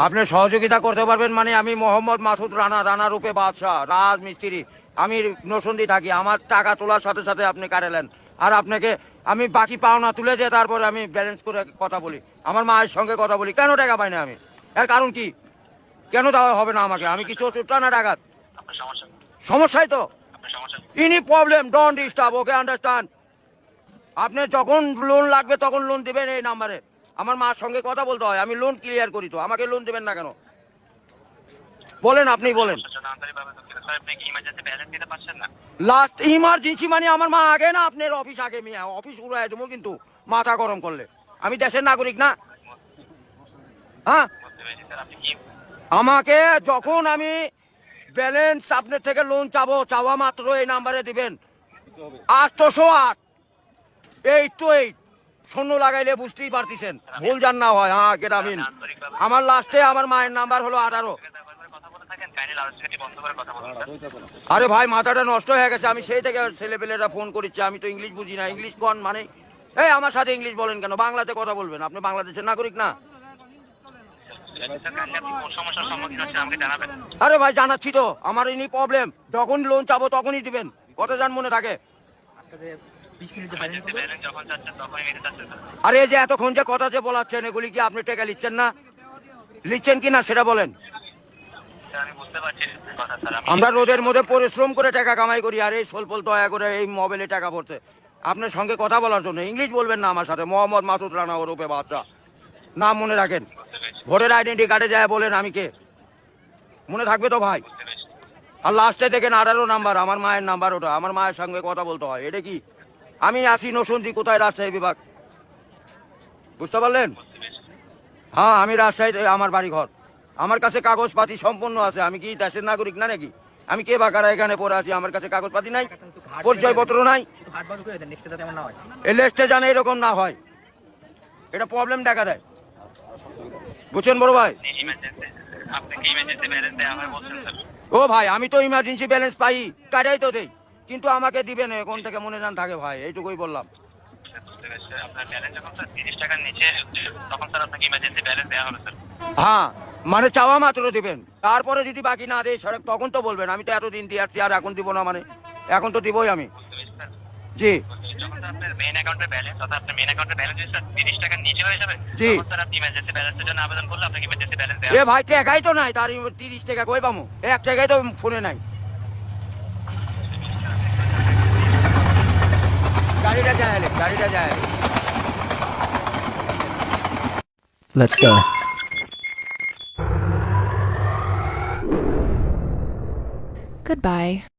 আপনি সহযোগিতা করতে পারবেন মানে আমি মোহাম্মদ মাসুদ রানা, রানা রূপে বাদশাহ, রাজ মিস্ত্রি। আমি নরসিংদী থাকি। আমার টাকা তোলার সাথে সাথে আপনি কাটালেন, আর আপনাকে আমি বাকি পাওনা তুলে দিয়ে তারপরে আমি ব্যালেন্স করে কথা বলি, আমার মায়ের সঙ্গে কথা বলি। কেন টাকা পাই না আমি? এর কারণ কি? কেন দেওয়া হবে না আমাকে? আমি কি চোরটা না ডাকাত? সমস্যাই তো ইনি problem. Don't disturb, okay understand. আপনি যখন লোন লাগবে তখন লোন দিবেন এই নাম্বারে। আমার মার সঙ্গে কথা বলতে হয়, আমি লোন ক্লিয়ার করি। তো আমাকে লোন দিবেন না কেন বলেন? আপনি বলেন। লাস্ট ইমার্জেন্সি মানে আমার মা আগে না আপনার অফিস আগে? মিয়া অফিস উড়াই দেবো কিন্তু মাথা গরম করলে। আমি দেশের নাগরিক না? হ্যাঁ, আমাকে যখন আমি ব্যালেন্স আপনার থেকে লোন চাবো, চাওয়া মাত্র এই নাম্বারে দিবেন 808 শূন্য লাগাইলে বুঝতেই পারতেছেন, ভুল জান না হয়। হ্যাঁ গ্রামীণ। আমার লাস্টে আমার মায়ের নাম্বার হলো 18। আরে ভাই মাথাটা নষ্ট হয়ে গেছে। আমি সেই থেকে ছেলেপেলেরা ফোন করেছি, আমি তো ইংলিশ বুঝি না। ইংলিশ কোন মানে? এই আমার সাথে ইংলিশ বলেন কেন? বাংলাতে কথা বলবেন। আপনি বাংলাদেশের নাগরিক না? আরে ভাই জানাচ্ছি তো, আমার ইনি প্রবলেম। যখন লোন চাবো তখনই দিবেন। কত জান মনে থাকে? আরে এই যে এতক্ষণ যে কথা যে বলাচ্ছেন, এগুলি কি আপনি টাকা লিখছেন না? লিখছেন কি না সেটা বলেন। আমরা রোদের মধ্যে পরিশ্রম করে টাকা কামাই করি, আর এই সোলপল দয়া করে এই মোবাইলে টাকা পড়ছে আপনার সঙ্গে কথা বলার জন্য। ইংলিশ বলবেন না আমার সাথে। মোহাম্মদ মাসুদ রানা ওরূপে বাদশা, নাম মনে রাখেন। ভোটার আইডেন্টি কার্ডে যায় বলেন আমি কে, মনে থাকবে তো ভাই? আর লাস্টে দেখেন 18 নাম্বার, আমার মায়ের নাম্বার। ওটা আমার মায়ের সঙ্গে কথা বলতে হয়। এটা কি? আমি আসি নরসিংদী, কোথায়? রাজশাহী বিভাগ। বুঝতে পারলেন? হ্যাঁ আমি রাজশাহীতে, আমার বাড়ি ঘর। আমার কাছে কাগজপাতি সম্পূর্ণ আছে। আমি কি দেশের নাগরিক না নাকি? আমি কে বাকারা এখানে পড়ে আছি? আমার কাছে কাগজপাতি নাই, পরিচয়পত্র নাই। এই লিস্টে জানে এরকম না হয়, এটা প্রবলেম দেখা দেয়। বুঝছেন বড় ভাই? ও ভাই আমি তো ইমার্জেন্সি ব্যালেন্স পাই, কাটাই তো দেই, কিন্তু আমাকে দিবেন কোন থেকে মনে জান থাকে ভাই, এইটুকুই বললাম। হ্যাঁ মানে চাওয়া মাত্র দিবেন, তারপরে যদি বাকি না দেয় সড়ক তখন তো বলবেন। আমি তো এতদিন দিয়ে আসছি, আর এখন দিব না মানে? এখন তো দিবই আমি। জি জি। এ ভাই টাকাই তো নাই, তার 30 টাকা কই পামু? 1 টাকাই তো ফোনে নাই। গাড়িটা যায়। Let's go. Goodbye.